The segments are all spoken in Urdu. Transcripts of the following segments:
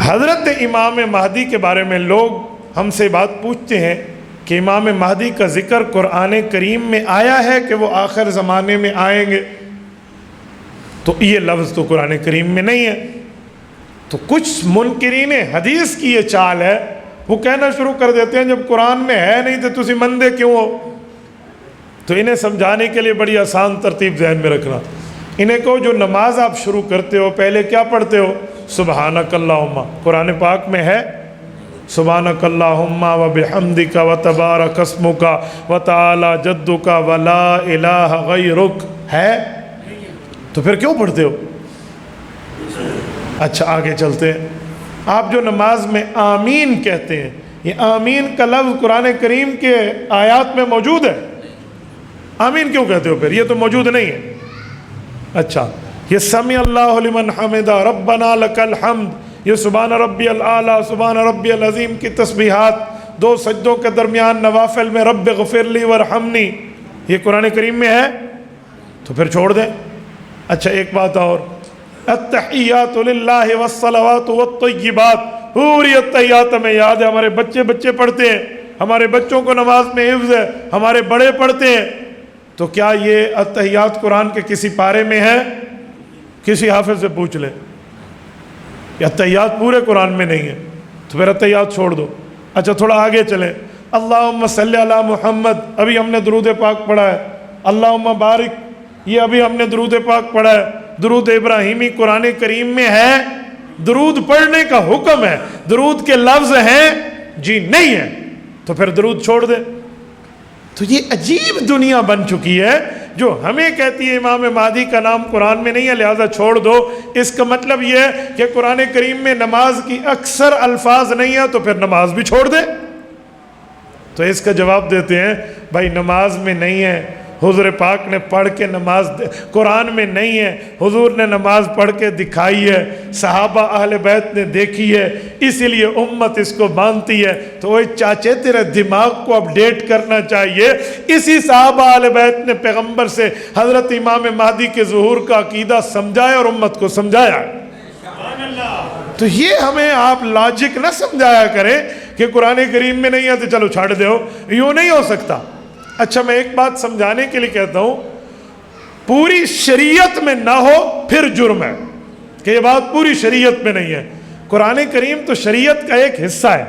حضرت امام مہدی کے بارے میں لوگ ہم سے بات پوچھتے ہیں کہ امام مہدی کا ذکر قرآن کریم میں آیا ہے کہ وہ آخر زمانے میں آئیں گے؟ تو یہ لفظ تو قرآن کریم میں نہیں ہے۔ تو کچھ منکرین حدیث کی یہ چال ہے، وہ کہنا شروع کر دیتے ہیں جب قرآن میں ہے نہیں تو تسی مندے کیوں ہو؟ تو انہیں سمجھانے کے لیے بڑی آسان ترتیب ذہن میں رکھنا، انہیں کہو جو نماز آپ شروع کرتے ہو پہلے کیا پڑھتے ہو؟ سبحانک اللہم۔ قرآن پاک میں ہے سبحانک اللہم و بحمدک و تبارک اسمک و تعالی جدک و لا الہ غیرک، ہے؟ تو پھر کیوں پڑھتے ہو؟ اچھا آگے چلتے ہیں۔ آپ جو نماز میں آمین کہتے ہیں، یہ آمین کا لفظ قرآن کریم کے آیات میں موجود ہے، آمین کیوں کہتے ہو پھر؟ یہ تو موجود نہیں ہے۔ اچھا یہ سمیع اللہ لمن حمدہ ربنا لک الحمد، یہ سبحان ربی الاعلیٰ سبحان ربی العظیم کی تسبیحات دو سجدوں کے درمیان نوافل میں رب اغفر لی ورحمنی، یہ قرآن کریم میں ہے؟ تو پھر چھوڑ دیں۔ اچھا ایک بات اور، التحیات للہ والصلوات والطیبات، پوری التحیات میں یاد ہے، ہمارے بچے پڑھتے ہیں، ہمارے بچوں کو نماز میں حفظ ہے، ہمارے بڑے پڑھتے ہیں۔ تو کیا یہ التحیات قرآن کے کسی پارے میں ہے؟ کسی حافظ سے پوچھ لیں، یہ التحیات پورے قرآن میں نہیں ہے، تو پھر التحیات چھوڑ دو۔ اچھا تھوڑا آگے چلیں، اللہم صلی علی محمد، ابھی ہم نے درود پاک پڑھا ہے، اللہم بارک، یہ ابھی ہم نے درود پاک پڑھا ہے، درود ابراہیمی قرآن کریم میں ہے؟ درود پڑھنے کا حکم ہے، درود کے لفظ ہیں؟ جی نہیں ہے، تو پھر درود چھوڑ دیں۔ تو یہ عجیب دنیا بن چکی ہے جو ہمیں کہتی ہے امام مہدی کا نام قرآن میں نہیں ہے لہذا چھوڑ دو۔ اس کا مطلب یہ ہے کہ قرآن کریم میں نماز کی اکثر الفاظ نہیں ہے تو پھر نماز بھی چھوڑ دے۔ تو اس کا جواب دیتے ہیں بھائی نماز میں نہیں ہے، حضور پاک نے پڑھ کے نماز قرآن میں نہیں ہے، حضور نے نماز پڑھ کے دکھائی ہے، صحابہ اہل بیت نے دیکھی ہے، اسی لیے امت اس کو مانتی ہے۔ تو وہ چاچے تیرے دماغ کو اپڈیٹ کرنا چاہیے، اسی صحابہ اہل بیت نے پیغمبر سے حضرت امام مہدی کے ظہور کا عقیدہ سمجھایا اور امت کو سمجھایا۔ تو یہ ہمیں آپ لاجک نہ سمجھایا کریں کہ قرآن کریم میں نہیں ہے تو چلو چھاڑ دو، یوں نہیں ہو سکتا۔ اچھا میں ایک بات سمجھانے کے لیے کہتا ہوں، پوری شریعت میں نہ ہو پھر جرم ہے کہ یہ بات پوری شریعت میں نہیں ہے۔ قرآن کریم تو شریعت کا ایک حصہ ہے،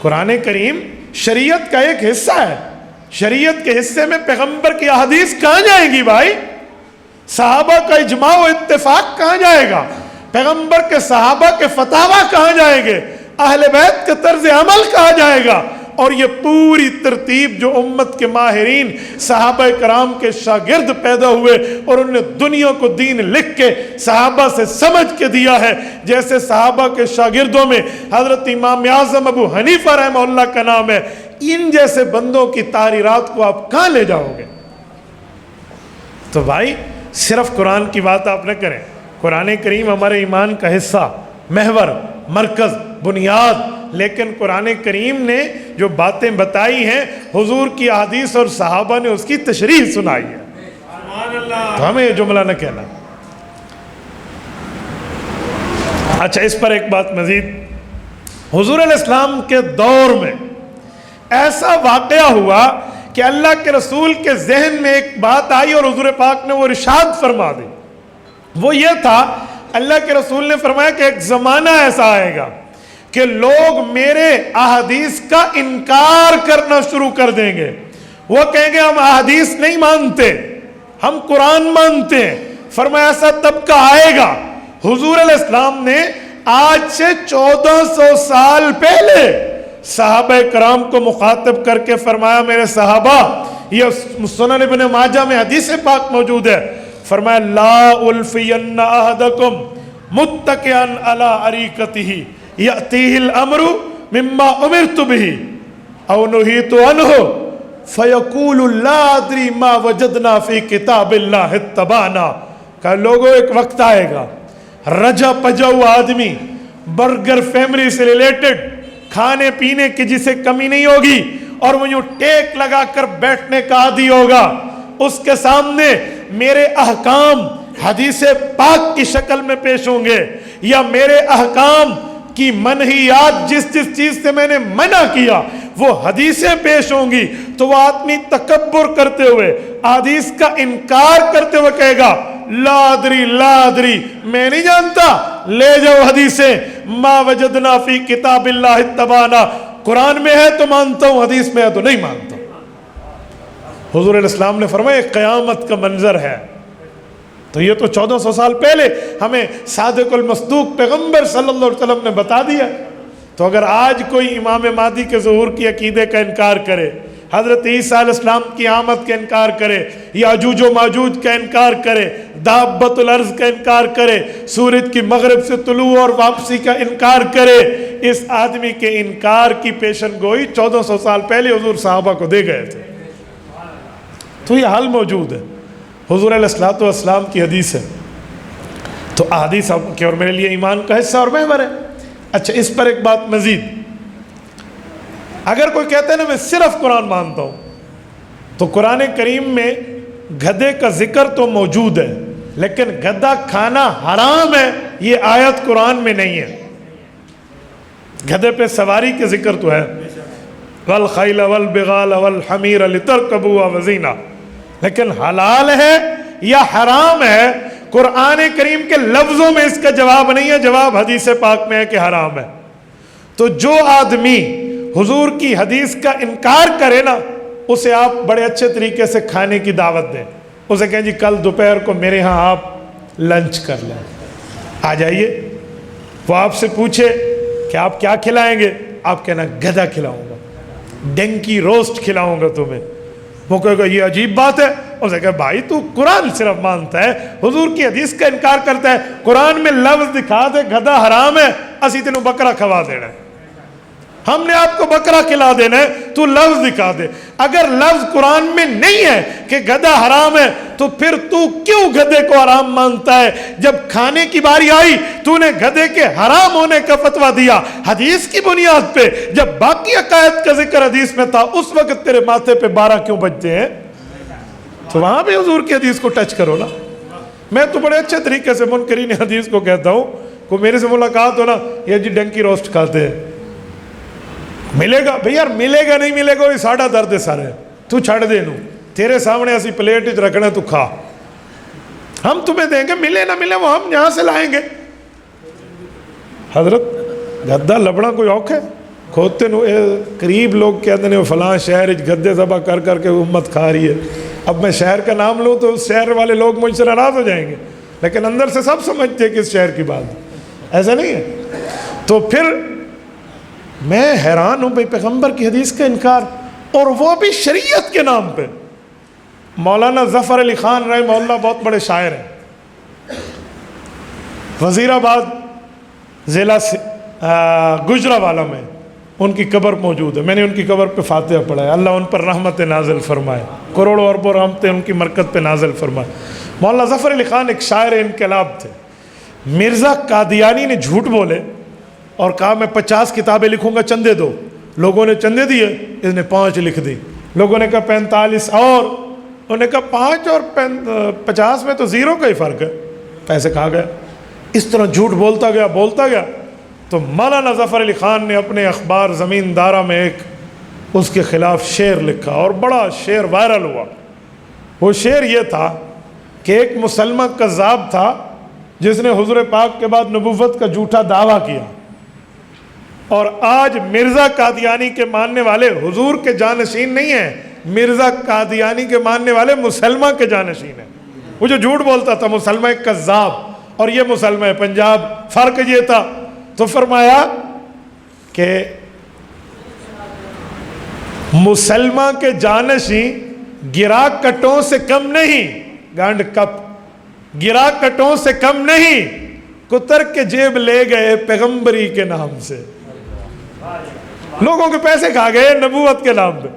قرآن کریم شریعت کا ایک حصہ ہے، شریعت کے حصے میں پیغمبر کی احادیث کہاں جائیں گی بھائی؟ صحابہ کا اجماع و اتفاق کہاں جائے گا؟ پیغمبر کے صحابہ کے فتاویٰ کہاں جائیں گے؟ اہل بیت کے طرز عمل کہاں جائے گا؟ اور یہ پوری ترتیب جو امت کے ماہرین صحابہ کرام کے شاگرد پیدا ہوئے اور انہوں نے دنیا کو دین لکھ کے صحابہ سے سمجھ کے دیا ہے، جیسے صحابہ کے شاگردوں میں حضرت امام اعظم ابو حنیفہ رحمہ اللہ کا نام ہے، ان جیسے بندوں کی تحریرات کو آپ کہاں لے جاؤ گے؟ تو بھائی صرف قرآن کی بات آپ نہ کریں، قرآن کریم ہمارے ایمان کا حصہ، محور، مرکز، بنیاد، لیکن قرآن کریم نے جو باتیں بتائی ہیں حضور کی احادیث اور صحابہ نے اس کی تشریح سنائی ہے، تو ہمیں یہ جملہ نہ کہنا۔ اچھا اس پر ایک بات مزید، حضور علیہ السلام کے دور میں ایسا واقعہ ہوا کہ اللہ کے رسول کے ذہن میں ایک بات آئی اور حضور پاک نے وہ ارشاد فرما دی۔ وہ یہ تھا، اللہ کے رسول نے فرمایا کہ ایک زمانہ ایسا آئے گا کہ لوگ میرے احادیث کا انکار کرنا شروع کر دیں گے، وہ کہیں گے ہم احادیث نہیں مانتے، ہم قرآن مانتے ہیں۔ فرمایا ایسا طبقہ آئے گا۔ حضور علیہ السلام نے آج سے 1400 سال پہلے صحابہ کرام کو مخاطب کر کے فرمایا میرے صحابہ، یہ سنن ابن ماجہ میں حدیث پاک موجود ہے، فرمایا لا الفین احدکم متکئا علی اریکتہ یأتیہ الامر مما امرت به او نہیت عنہ فیقول لا ادری ما وجدنا فی کتاب اللہ اتبعنا۔ کہ لوگوں ایک وقت آئے گا رجا پجاؤ آدمی، برگر فیملی سے ریلیٹڈ، کھانے پینے کی جسے کمی نہیں ہوگی اور وہ یوں ٹیک لگا کر بیٹھنے کا عادی ہوگا، اس کے سامنے میرے احکام، حدیث پاک کی شکل میں پیش ہوں گے یا میرے احکام کی منہیات جس جس چیز سے میں نے منع کیا وہ حدیثیں پیش ہوں گی، تو وہ آدمی تکبر کرتے ہوئے حدیث کا انکار کرتے ہوئے کہے گا لا ادری لا ادری، میں نہیں جانتا، لے جاؤ حدیثیں، ما وجدنا فی کتاب اللہ اتبعنا، قرآن میں ہے تو مانتا ہوں، حدیث میں ہے تو نہیں مانتا۔ حضور علیہ السلام نے فرمایا قیامت کا منظر ہے، تو یہ تو 1400 سال پہلے ہمیں صادق المصدوق پیغمبر صلی اللہ علیہ وسلم نے بتا دیا۔ تو اگر آج کوئی امام مہدی کے ظہور کی عقیدے کا انکار کرے، حضرت عیسیٰ علیہ السلام کی آمد کا انکار کرے، یاجوج و ماجوج کا انکار کرے، دابت الارض کا انکار کرے، سورج کی مغرب سے طلوع اور واپسی کا انکار کرے، اس آدمی کے انکار کی پیشن گوئی 1400 سال پہلے حضور صحابہ کو دے گئے تھے۔ تو یہ حل موجود ہے، حضور علیہ السلام کی حدیث ہے، تو احادیث آپ کے اور میرے لیے ایمان کا حصہ اور محور ہے۔ اچھا، اس پر ایک بات مزید، اگر کوئی کہتا ہے نا میں صرف قرآن مانتا ہوں، تو قرآن کریم میں گدھے کا ذکر تو موجود ہے، لیکن گدھا کھانا حرام ہے یہ آیت قرآن میں نہیں ہے۔ گدھے پہ سواری کے ذکر تو ہے، والخیل والبغال والحمیر لترکبوا وزینہ، لیکن حلال ہے یا حرام ہے قرآن کریم کے لفظوں میں اس کا جواب نہیں ہے، جواب حدیث پاک میں ہے کہ حرام ہے۔ تو جو آدمی حضور کی حدیث کا انکار کرے نا، اسے آپ بڑے اچھے طریقے سے کھانے کی دعوت دیں، اسے کہیں جی کل دوپہر کو میرے ہاں آپ لنچ کر لیں، آ جائیے۔ وہ آپ سے پوچھے کہ آپ کیا کھلائیں گے، آپ کہنا گدھا کھلاؤں گا، ڈنکی روسٹ کھلاؤں گا تمہیں۔ وہ کہے گا یہ عجیب بات ہے، اسے کہا بھائی تو قرآن صرف مانتا ہے، حضور کی حدیث کا انکار کرتا ہے، قرآن میں لفظ دکھا دے گدھا حرام ہے، اسی تینوں بکرا کھوا دینا ہے، ہم نے آپ کو بکرا کھلا دینا ہے، تو لفظ دکھا دے۔ اگر لفظ قرآن میں نہیں ہے کہ گدھا حرام ہے، تو پھر تو کیوں گدھے کو حرام مانتا ہے؟ جب کھانے کی باری آئی تو نے گدھے کے حرام ہونے کا فتویٰ دیا حدیث کی بنیاد پہ، جب باقی عقائد کا ذکر حدیث میں تھا اس وقت تیرے ماتھے پہ 12 کیوں بجتے ہیں؟ تو وہاں بھی حضور کی حدیث کو ٹچ کرو نا۔ میں تو بڑے اچھے طریقے سے منکرین حدیث کو کہتا ہوں، کوئی میرے سے ملاقات ہو نا، یہ جی ڈنکی روسٹ کھاتے ہیں، ملے گا بھئی یار، ملے گا نہیں ملے گا، یہ ساڑھا درد سارے تو چھڑ دے نو، تیرے سامنے ایسی پلیٹ رکھنا تو کھا، ہم تمہیں دیں گے، ملے نہ ملے وہ ہم یہاں سے لائیں گے۔ حضرت گدھا لبنا کوئی اوکھ ہے؟ کھوتے نو قریب لوگ کہتے ہیں فلاں شہر گدھے ذبح کر کر کے امت کھا رہی ہے، اب میں شہر کا نام لوں تو شہر والے لوگ مجھ سے ناراض ہو جائیں گے، لیکن اندر سے سب سمجھتے ہیں کہ اس شہر کی بات ایسا نہیں ہے۔ تو پھر میں حیران ہوں بھئی پیغمبر کی حدیث کا انکار، اور وہ بھی شریعت کے نام پہ۔ مولانا ظفر علی خان رحمہ اللہ بہت بڑے شاعر ہیں، وزیر آباد ضلع گجرانوالہ میں ان کی قبر موجود ہے، میں نے ان کی قبر پہ فاتحہ پڑھا ہے، اللہ ان پر رحمت نازل فرمائے، کروڑوں اربوں رحمتیں ان کی مرکت پہ نازل فرمائے۔ مولانا ظفر علی خان ایک شاعر انقلاب تھے۔ مرزا قادیانی نے جھوٹ بولے اور کہا میں 50 کتابیں لکھوں گا، چندے دو۔ لوگوں نے چندے دیے، اس نے 5 لکھ دی۔ لوگوں نے کہا 45 اور، انہوں نے کہا 5 اور 50 میں تو 0 کا ہی فرق ہے، پیسے کھا گیا۔ اس طرح جھوٹ بولتا گیا تو مولانا ظفر علی خان نے اپنے اخبار زمیندارہ میں ایک اس کے خلاف شعر لکھا، اور بڑا شعر وائرل ہوا۔ وہ شعر یہ تھا کہ ایک مسلمہ کذاب تھا جس نے حضور پاک کے بعد نبوت کا جھوٹا دعویٰ کیا، اور آج مرزا قادیانی کے ماننے والے حضور کے جانشین نہیں ہیں، مرزا قادیانی کے ماننے والے مسلمہ کے جانشین ہیں۔ وہ جو جھوٹ بولتا تھا مسلمہ کذاب، اور یہ مسلمہ پنجاب، فرق یہ تھا۔ تو فرمایا کہ مسلمہ کے جانشین گرا کٹوں سے کم نہیں، گانڈ کپ، گرا کٹوں سے کم نہیں، کتر کے جیب لے گئے پیغمبری کے نام سے۔ لوگوں کے پیسے کھا گئے نبوت کے نام پہ۔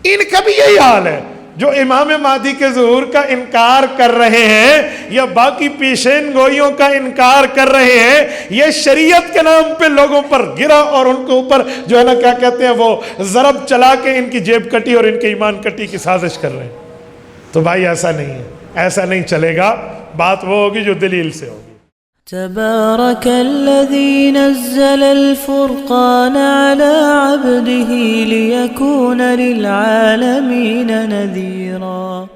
ان کا بھی یہی حال ہے، جو امام مہدی کے ظہور کا انکار کر رہے ہیں یا باقی پیشین گوئیوں کا انکار کر رہے ہیں، یہ شریعت کے نام پہ لوگوں پر گرا اور ان کے اوپر جو ہے نا کیا کہتے ہیں وہ ضرب چلا کے ان کی جیب کٹی اور ان کے ایمان کٹی کی سازش کر رہے ہیں۔ تو بھائی ایسا نہیں ہے، ایسا نہیں چلے گا۔ بات وہ ہوگی جو دلیل سے ہوگی. تبارك الذي نزل الفرقان على عبده ليكون للعالمين نذيرا.